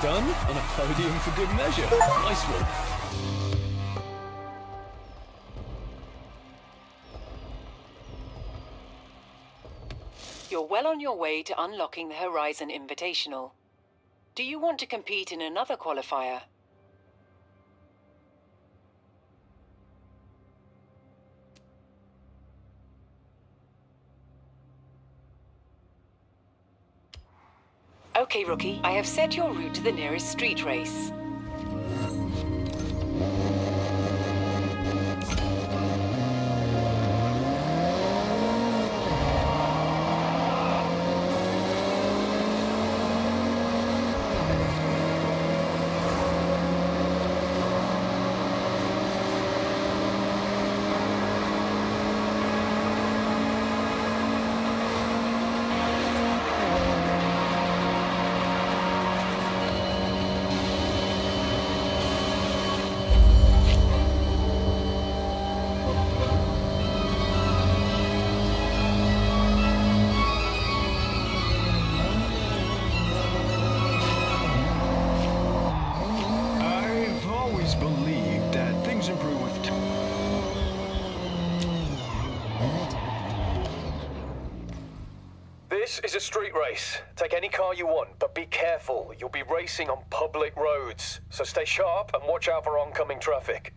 done on a podium for good measure. Nice one. You're well on your way to unlocking the Horizon Invitational. Do you want to compete in another qualifier? Okay, rookie, I have set your route to the nearest street race. This is a street race. Take any car you want, but be careful. You'll be racing on public roads. So stay sharp and watch out for oncoming traffic.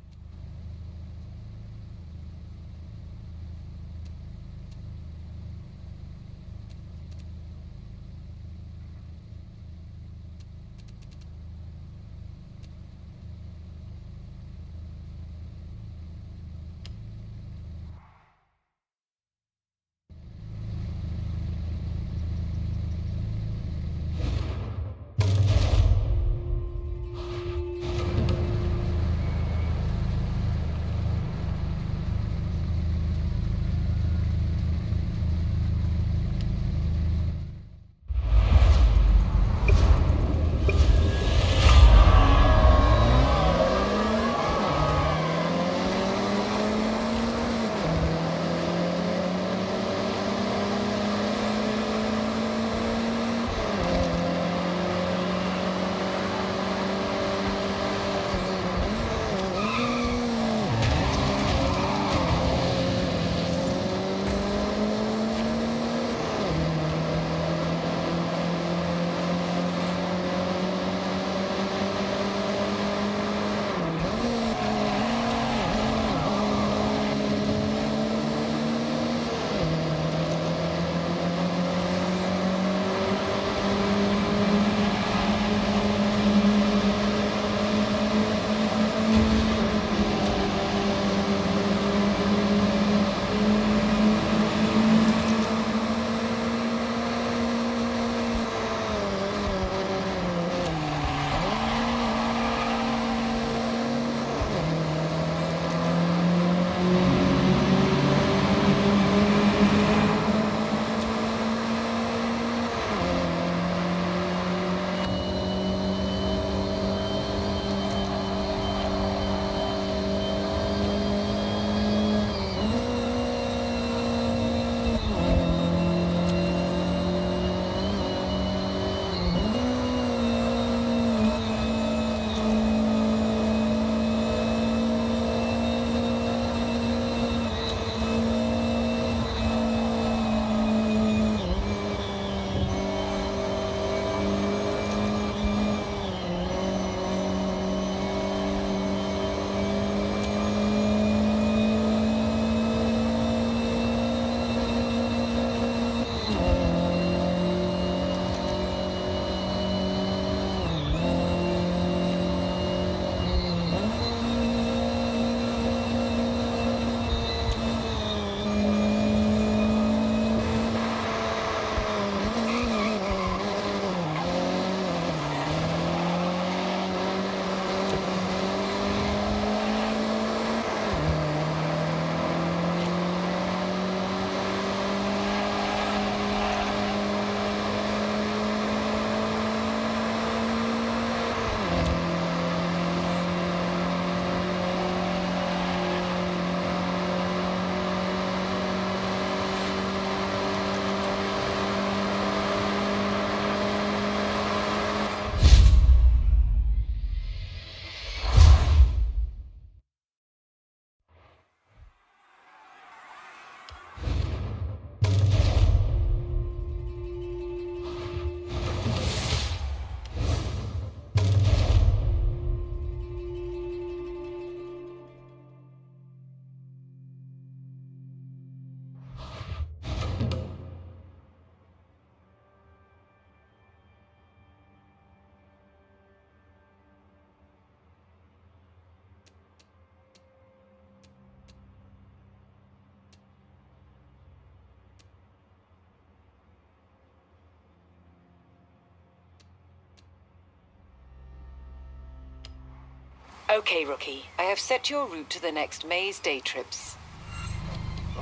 Okay, rookie. I have set your route to the next maze day trips.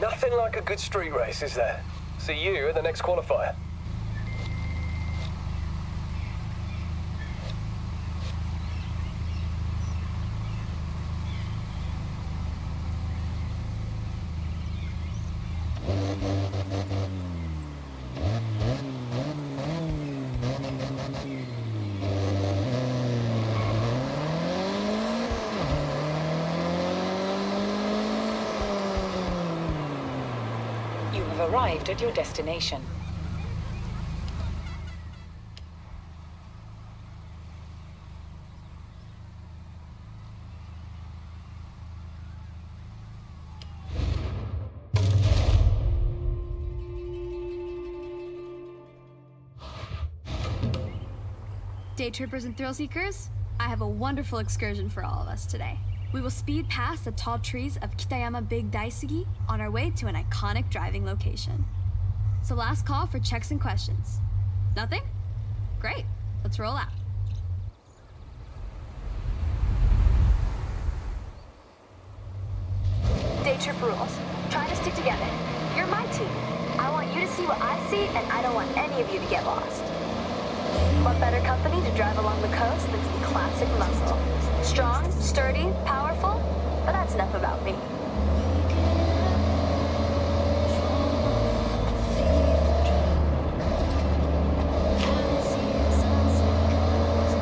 Nothing like a good street race, is there? See you at the next qualifier. You have arrived at your destination. Day trippers and thrill seekers, I have a wonderful excursion for all of us today. We will speed past the tall trees of Kitayama Big Daisugi on our way to an iconic driving location. So last call for checks and questions. Nothing? Great, let's roll out. Day trip rules. Try to stick together. You're my team. I want you to see what I see, and I don't want any of you to get lost. What better company to drive along the coast than some classic muscle? Strong, sturdy, powerful? But that's enough about me.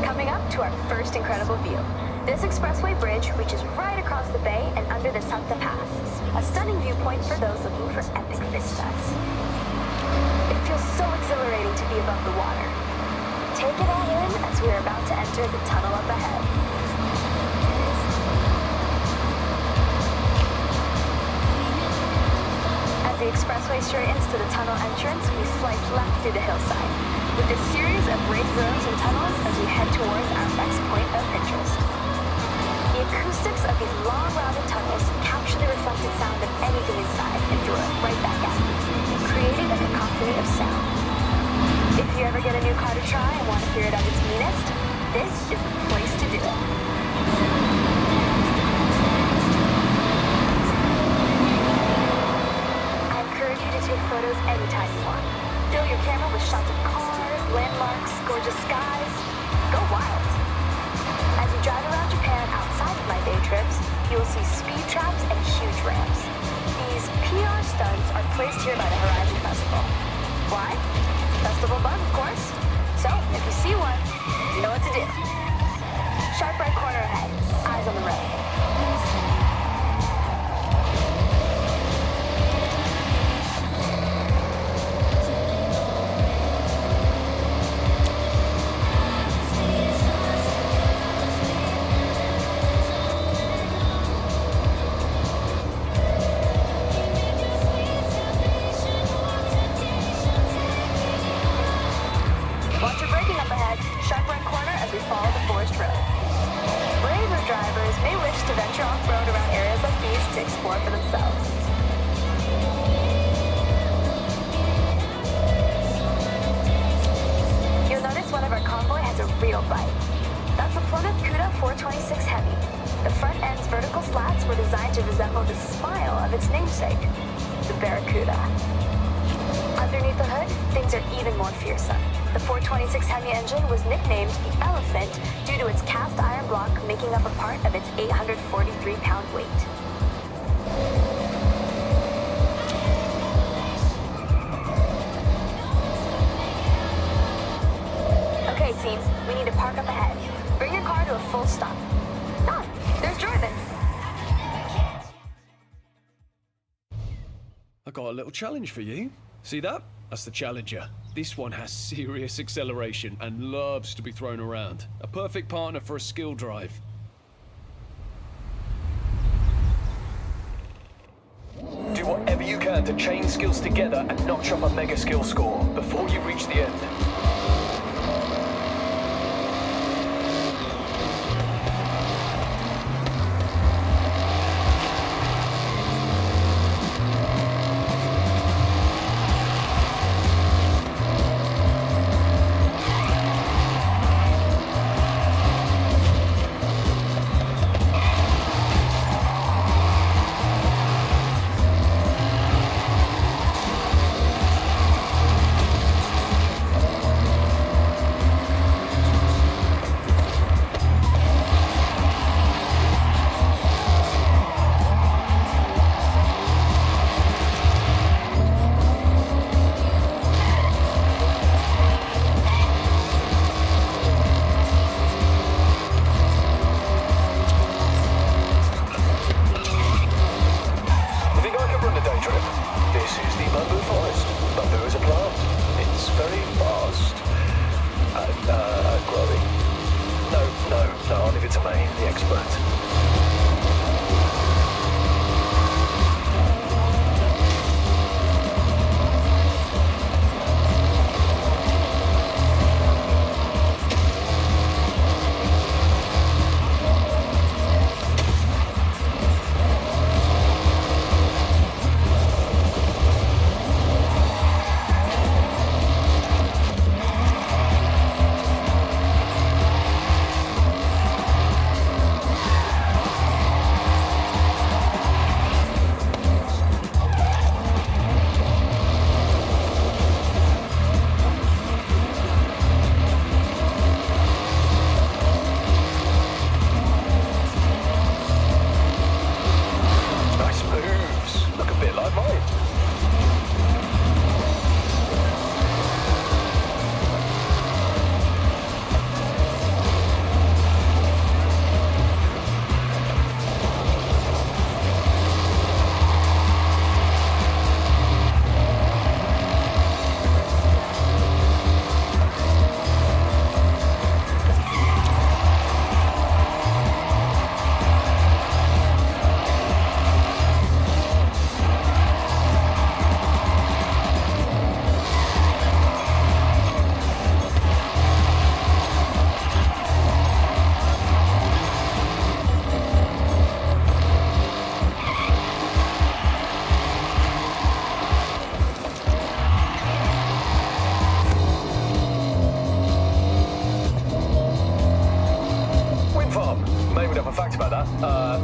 Coming up to our first incredible view. This expressway bridge reaches right across the bay and under the Santa Pass. A stunning viewpoint for those looking for epic vistas. It feels so exhilarating to be above the water. Take it all in as we are about to enter the tunnel up ahead. As the expressway straightens to the tunnel entrance, we slice left through the hillside, with a series of raised roads and tunnels as we head towards our next point of interest. The acoustics of these long, rounded tunnels capture the reflected sound of anything inside and throw it right back at you, creating a cacophony of sound. If you ever get a new car to try and want to hear it at its meanest, this is the place to do it. I encourage you to take photos anytime you want. Fill your camera with shots of cars, landmarks, gorgeous skies. Go wild. As you drive around Japan outside of my day trips, you will see speed traps and huge ramps. These PR stunts are placed here by the Horizon Festival. Why? Festival buzz, of course. So, if you see one, you know what to do. Sharp right corner ahead. Eyes on the road. Watch your braking up ahead. Sharp right corner as we follow the forest road. Braver drivers may wish to venture off-road around areas like these to explore for themselves. You'll notice one of our convoy has a real bite. That's a Plymouth Cuda 426 Heavy. The front end's vertical slats were designed to resemble the smile of its namesake, the Barracuda. Underneath the hood, things are even more fearsome. The 426 Hemi engine was nicknamed the Elephant due to its cast iron block making up a part of its 843-pound weight. Okay, team, we need to park up ahead. Bring your car to a full stop. Ah, there's Jordan. I got a little challenge for you. See that? That's the Challenger. This one has serious acceleration and loves to be thrown around. A perfect partner for a skill drive. Do whatever you can to chain skills together and notch up a mega skill score before you reach the end.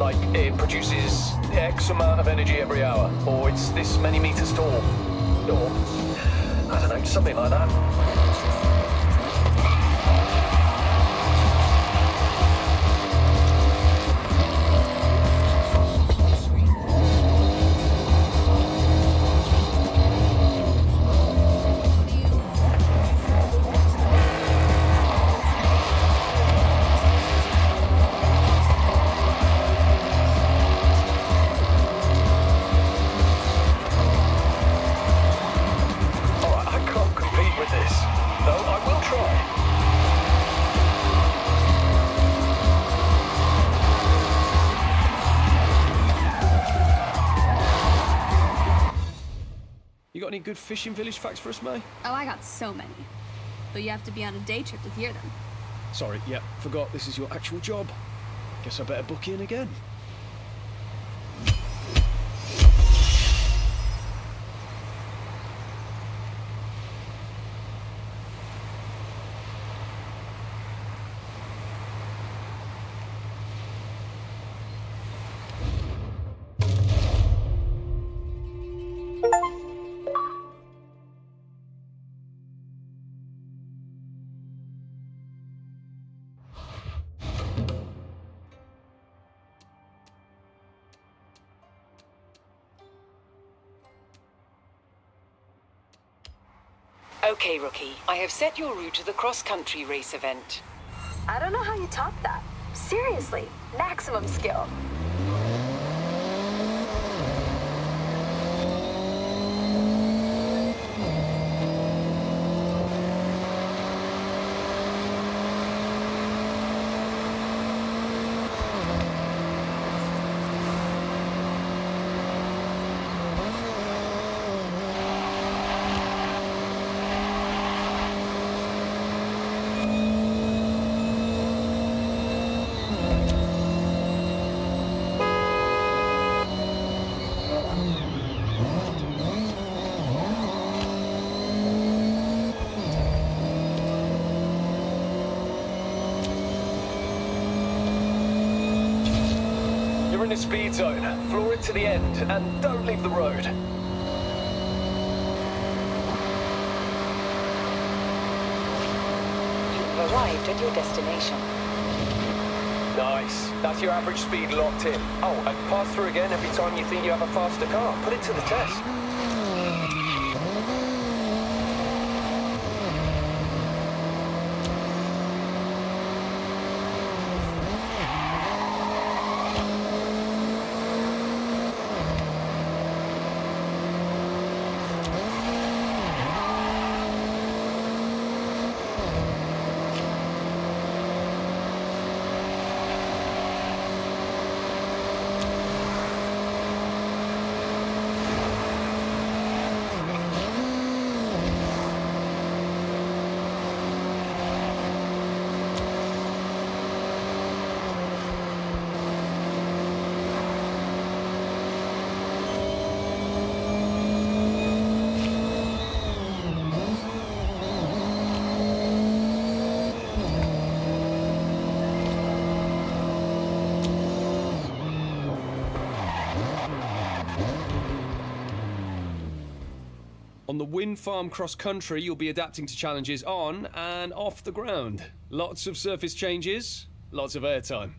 Like it produces X amount of energy every hour, or it's this many meters tall, or I don't know, something like that. Any good fishing village facts for us, May? Oh, I got so many. But you have to be on a day trip to hear them. Sorry, yeah, forgot this is your actual job. Guess I better book in again. Okay, Rookie. I have set your route to the cross-country race event. I don't know how you top that. Seriously, maximum skill. You're in the speed zone. Floor it to the end, and don't leave the road. You've arrived at your destination. Nice. That's your average speed locked in. Oh, and pass through again every time you think you have a faster car. Put it to the test. On the wind farm cross-country, you'll be adapting to challenges on and off the ground. Lots of surface changes, lots of airtime.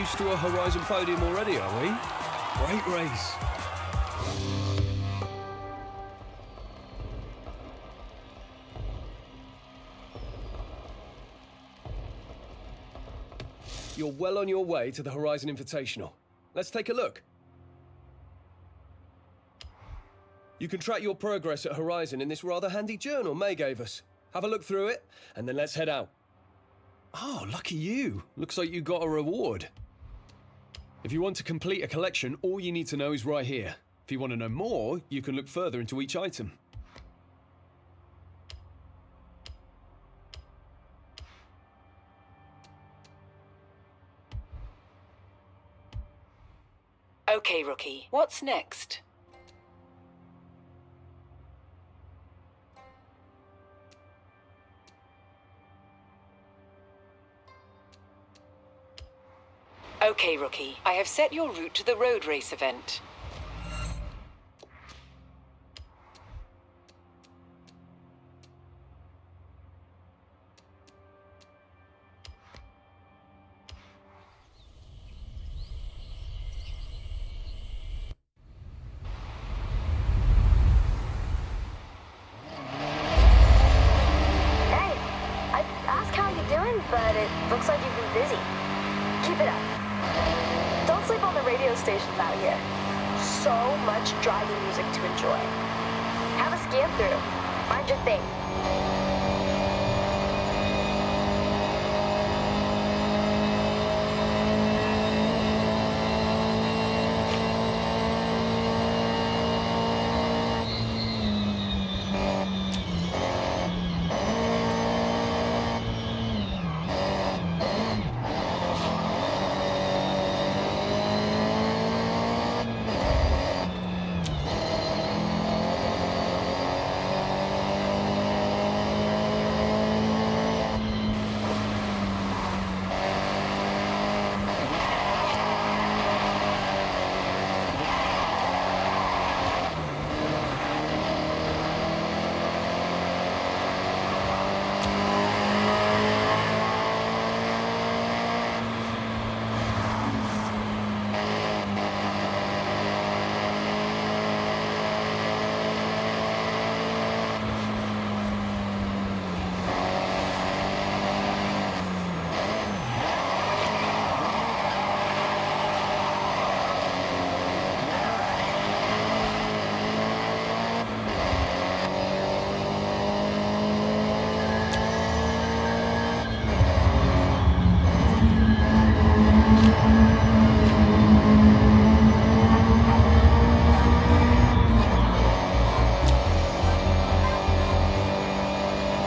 used to a Horizon podium already, are we? Great race. You're well on your way to the Horizon Invitational. Let's take a look. You can track your progress at Horizon in this rather handy journal May gave us. Have a look through it, and then let's head out. Oh, lucky you. Looks like you got a reward. If you want to complete a collection, all you need to know is right here. If you want to know more, you can look further into each item. Okay, rookie. What's next? Okay, rookie. I have set your route to the road race event. Hey, I'd ask how you're doing, but it looks like you've been busy. Keep it up. Don't sleep on the radio stations out here. So much driving music to enjoy. Have a scan through. Find your thing.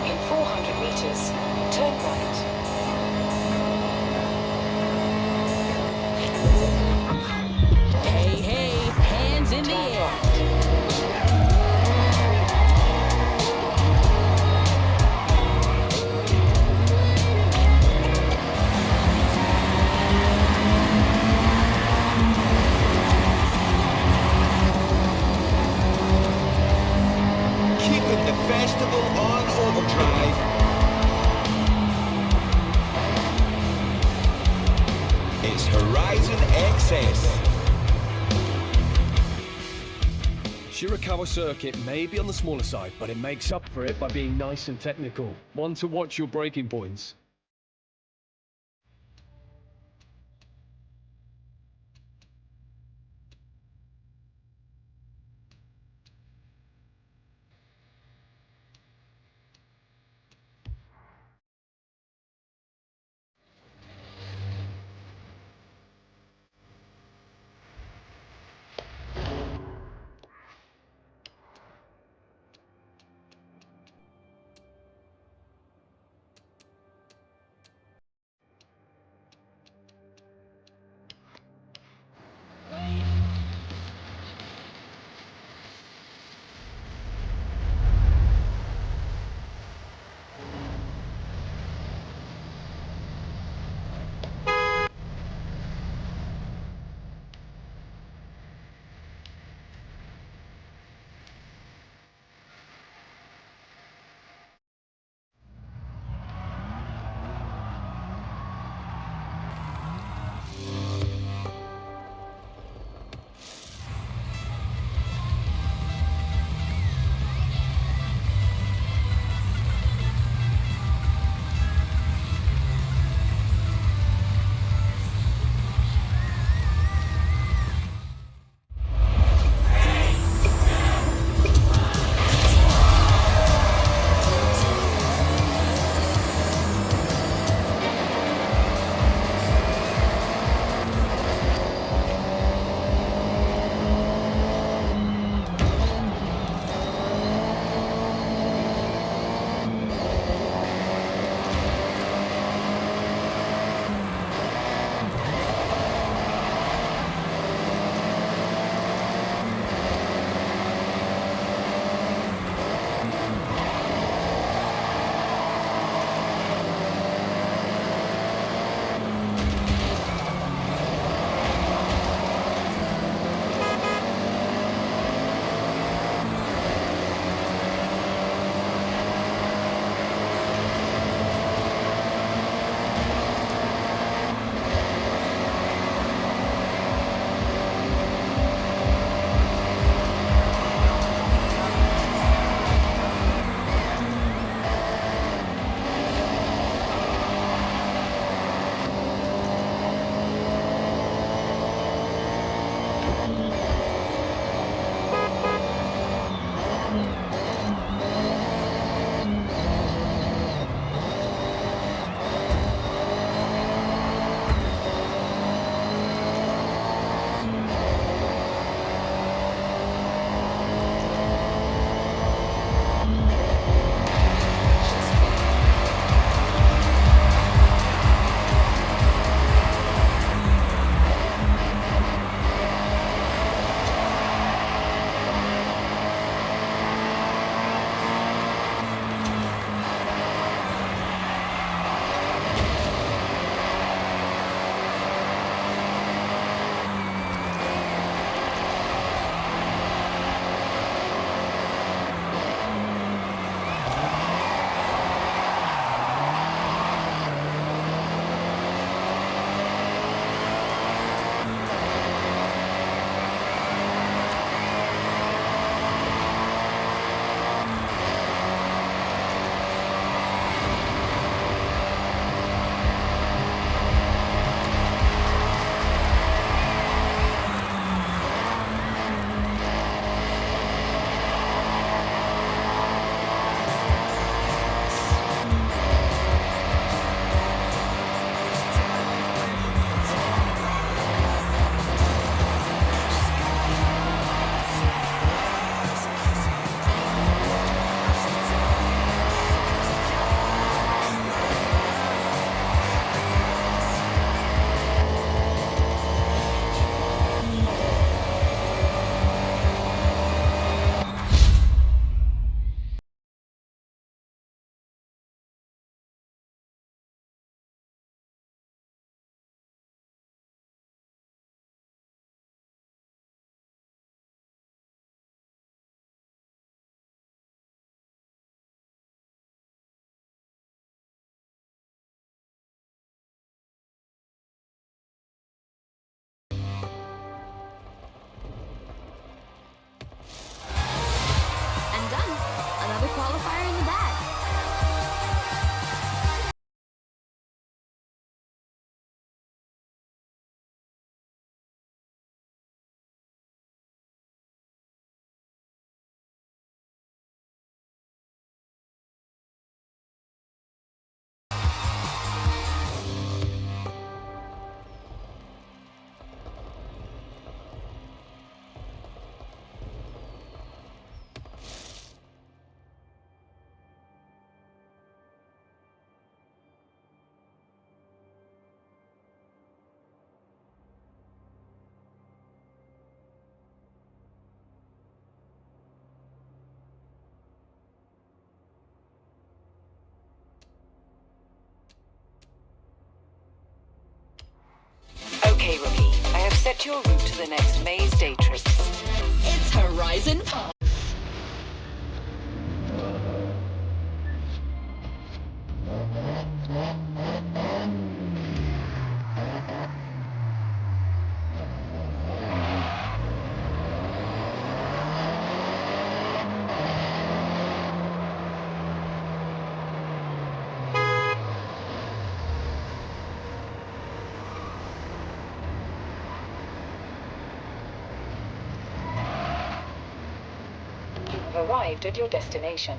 In 400 meters, turn right. Hey, hey, hands in the Turn air. right. Keeping the festival on overdrive. It's Horizon XS. Shirakawa Circuit may be on the smaller side, but it makes up for it by being nice and technical. One to watch your braking points. qualifier in the bag. Okay, rookie. I have set your route to the next maze day trip. It's Horizon. You have arrived at your destination.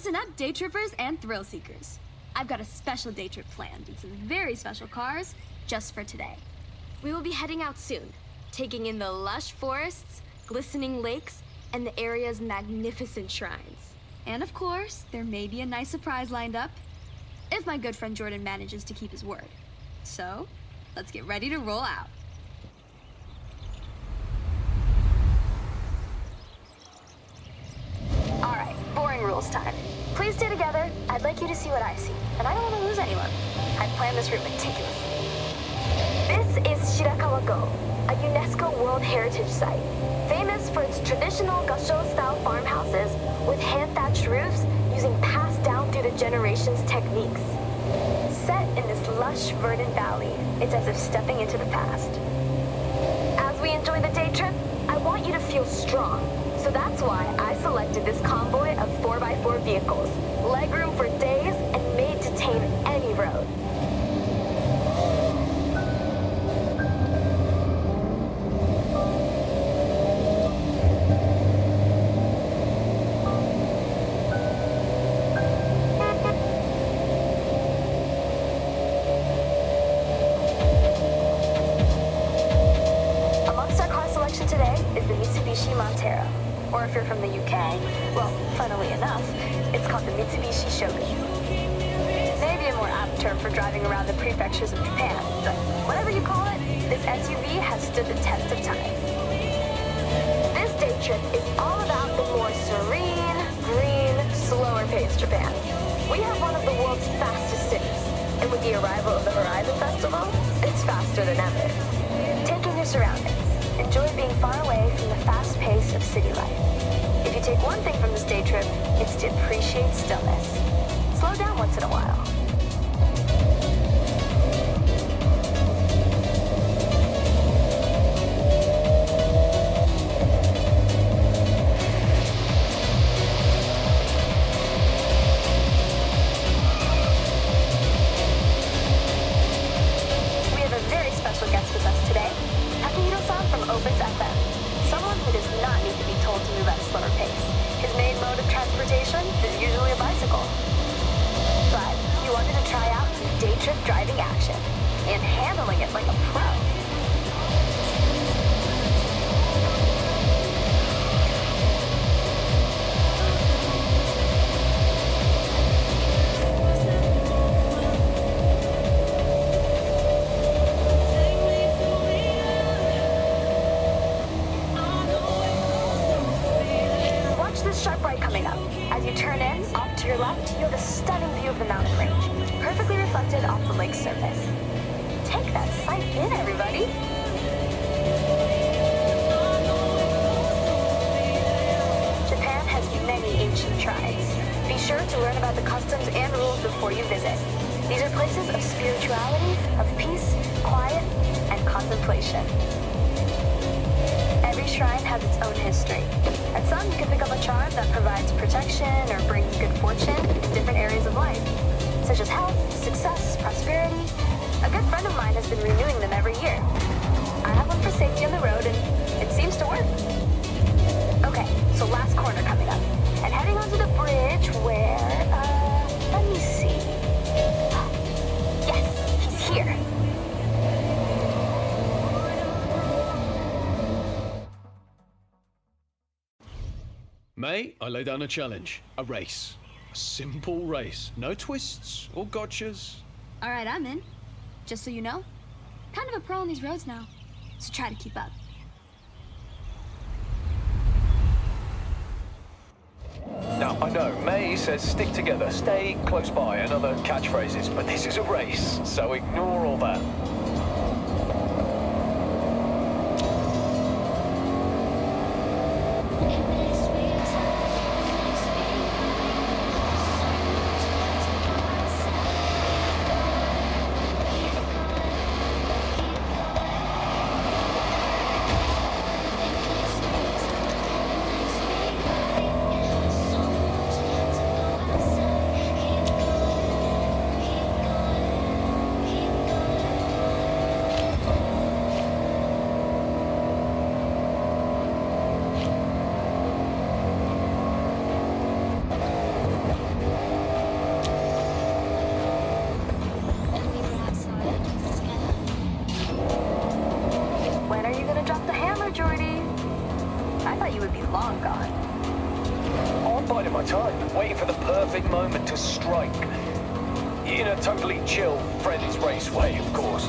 Listen up, day trippers and thrill seekers. I've got a special day trip planned and some very special cars just for today. We will be heading out soon, taking in the lush forests, glistening lakes, and the area's magnificent shrines. And of course, there may be a nice surprise lined up, if my good friend Jordan manages to keep his word. So, let's get ready to roll out. All right, boring rules time. Please stay together. I'd like you to see what I see, and I don't want to lose anyone. I've planned this route meticulously. This is Shirakawa-go, a UNESCO World Heritage Site, famous for its traditional Gasho-style farmhouses with hand-thatched roofs using passed down through the generations techniques. Set in this lush, verdant valley, it's as if stepping into the past. As we enjoy the day trip, I want you to feel strong. So that's why I selected this convoy of 4x4 vehicles, legroom for days and made to tame any road. Amongst our car selection today is the Mitsubishi Montero. Or if you're from the UK, well, funnily enough, it's called the Mitsubishi Shogun. Maybe a more apt term for driving around the prefectures of Japan, but whatever you call it, this SUV has stood the test of time. This day trip is all about the more serene, green, slower-paced Japan. We have one of the world's fastest cities, and with the arrival of the Horizon Festival, it's faster than ever. Take in your surroundings. Enjoy being far away from the fast pace of city life. If you take one thing from this day trip, it's to appreciate stillness. Slow down once in a while. We have a very special guest with us today. From Opus FM, someone who does not need to be told to move at a slower pace. His main mode of transportation is usually a bicycle. But he wanted to try out some day trip driving action and handling it like a pro. Sharp right coming up. As you turn in, off to your left, you have a stunning view of the mountain range, perfectly reflected off the lake's surface. Take that sight in, everybody. Japan has many ancient shrines. Be sure to learn about the customs and rules before you visit. These are places of spirituality, of peace, quiet, and contemplation. Every shrine has its own history. At some, you can pick up a charm that provides protection or brings good fortune in different areas of life, such as health, success, prosperity. A good friend of mine has been renewing them every year. I have one for safety on the road, and it seems to work. Okay, so last corner coming up, and heading onto the bridge where, let me see. Yes, he's here. May, I lay down a challenge. A race. A simple race. No twists or gotchas. All right, I'm in. Just so you know, kind of a pro on these roads now, so try to keep up. Now, I know, May says stick together, stay close by, and other catchphrases, but this is a race, so ignore all that. strike. In a totally chill, friends race way, of course.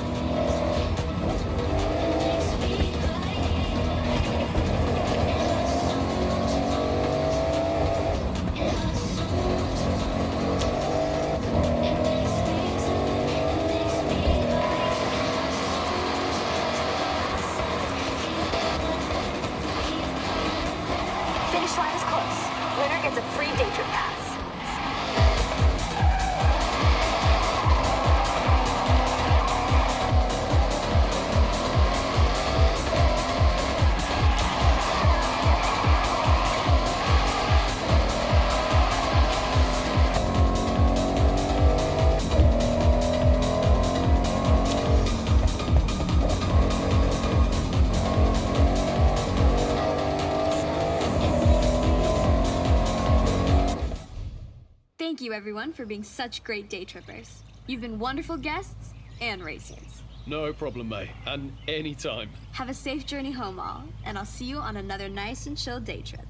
Finish line is close. Winner gets a free day trip pass. Thank you, everyone, for being such great day trippers. You've been wonderful guests and racers. No problem, mate. And anytime. Have a safe journey home, all, and I'll see you on another nice and chill day trip.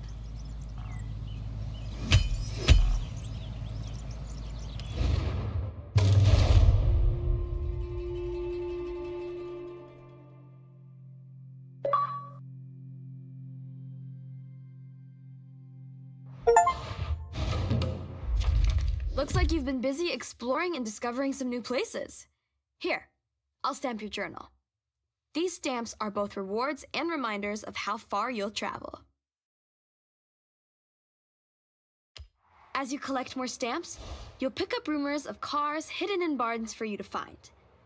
Looks like you've been busy exploring and discovering some new places. Here, I'll stamp your journal. These stamps are both rewards and reminders of how far you'll travel. As you collect more stamps, you'll pick up rumors of cars hidden in barns for you to find.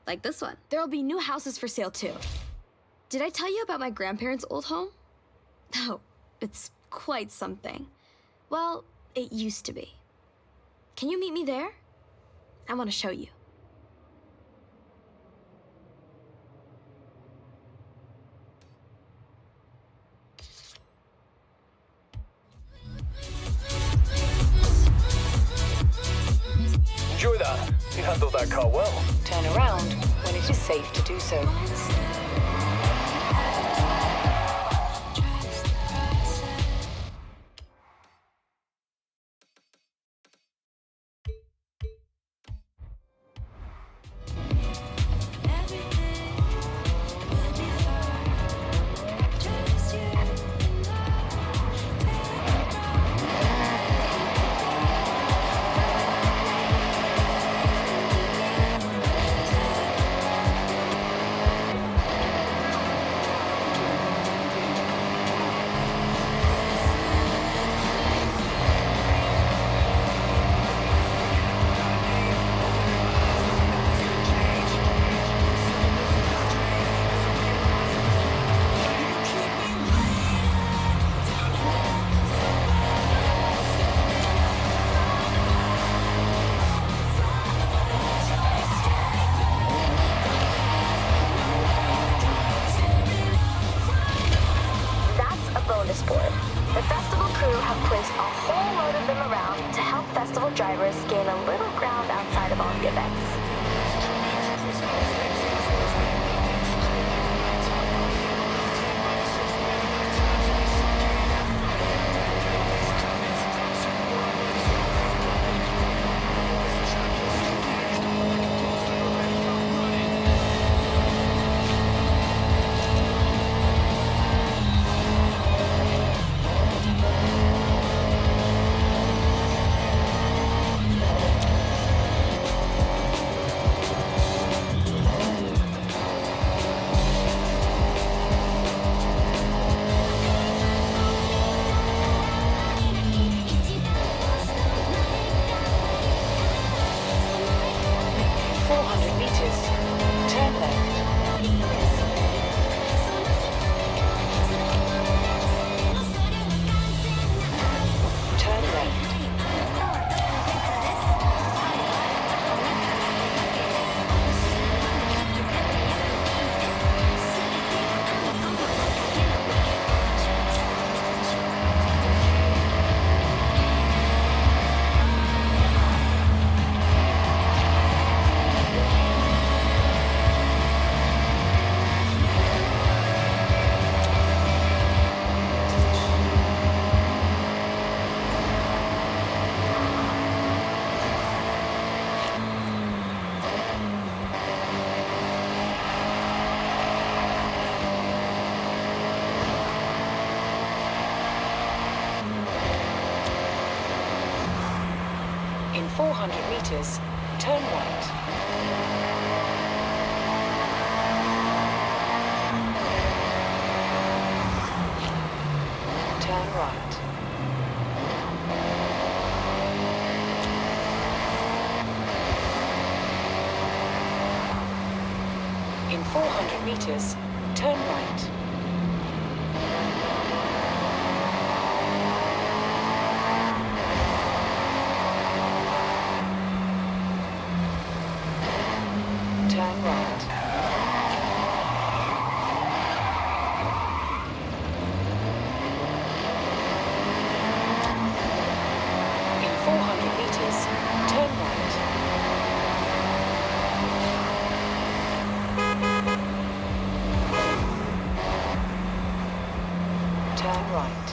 Like this one. There'll be new houses for sale too. Did I tell you about my grandparents' old home? Oh, it's quite something. Well, it used to be. Can you meet me there? I want to show you. Enjoy that. You handled that car well. Turn around when it is safe to do so. 400 meters, turn right. Turn right. In 400 meters, turn right. Turn right. In 400 meters, turn right. Turn right.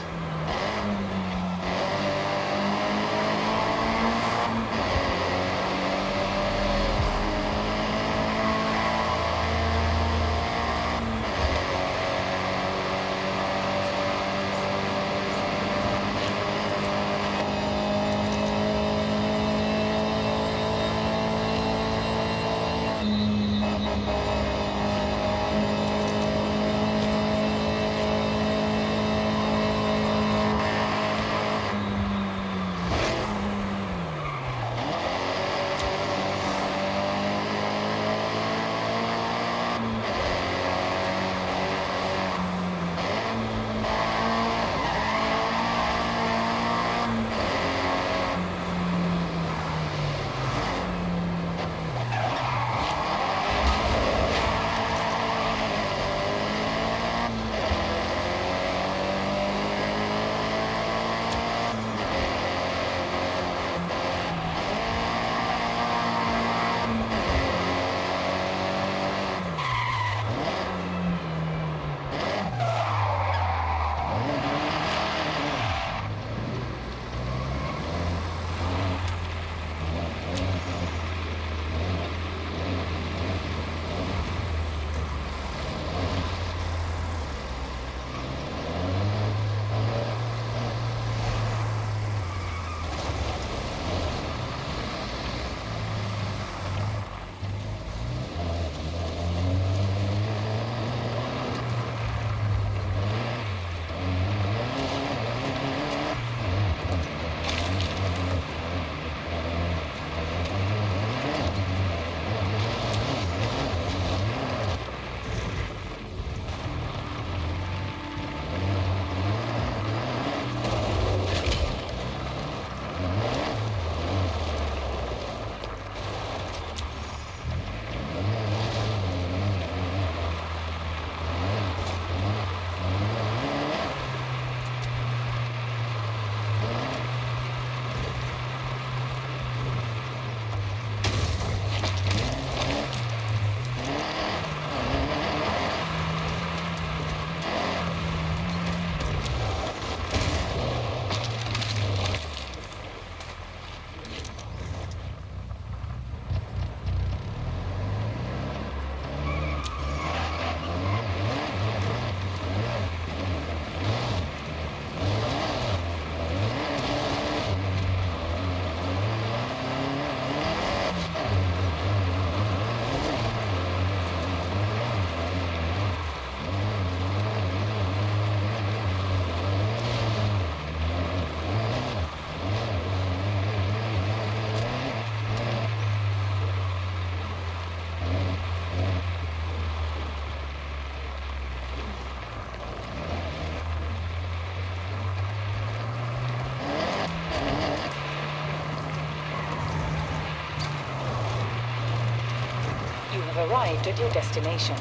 Arrived at your destination.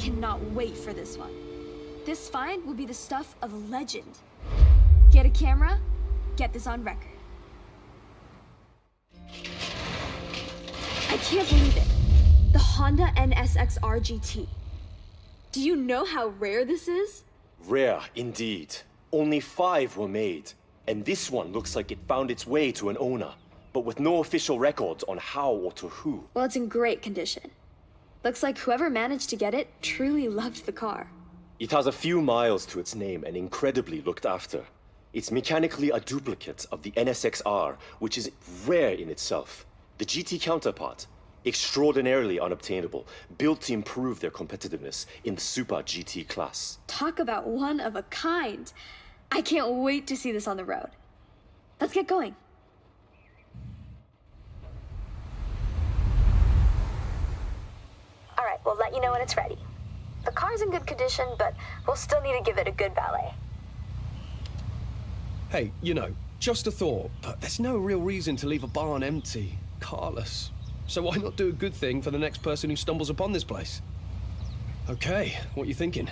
cannot wait for this one. This find will be the stuff of a legend. Get a camera, get this on record. I can't believe it. The Honda NSX-R GT. Do you know how rare this is? Rare, indeed. Only 5 were made. And this one looks like it found its way to an owner, but with no official records on how or to who. Well, it's in great condition. Looks like whoever managed to get it truly loved the car. It has a few miles to its name and incredibly looked after. It's mechanically a duplicate of the NSX-R, which is rare in itself. The GT counterpart, extraordinarily unobtainable, built to improve their competitiveness in the Super GT class. Talk about one of a kind. I can't wait to see this on the road. Let's get going. All right, we'll let you know when it's ready. The car's in good condition, but we'll still need to give it a good valet. Hey, you know, just a thought, but there's no real reason to leave a barn empty, carless. So why not do a good thing for the next person who stumbles upon this place? Okay, what you thinking?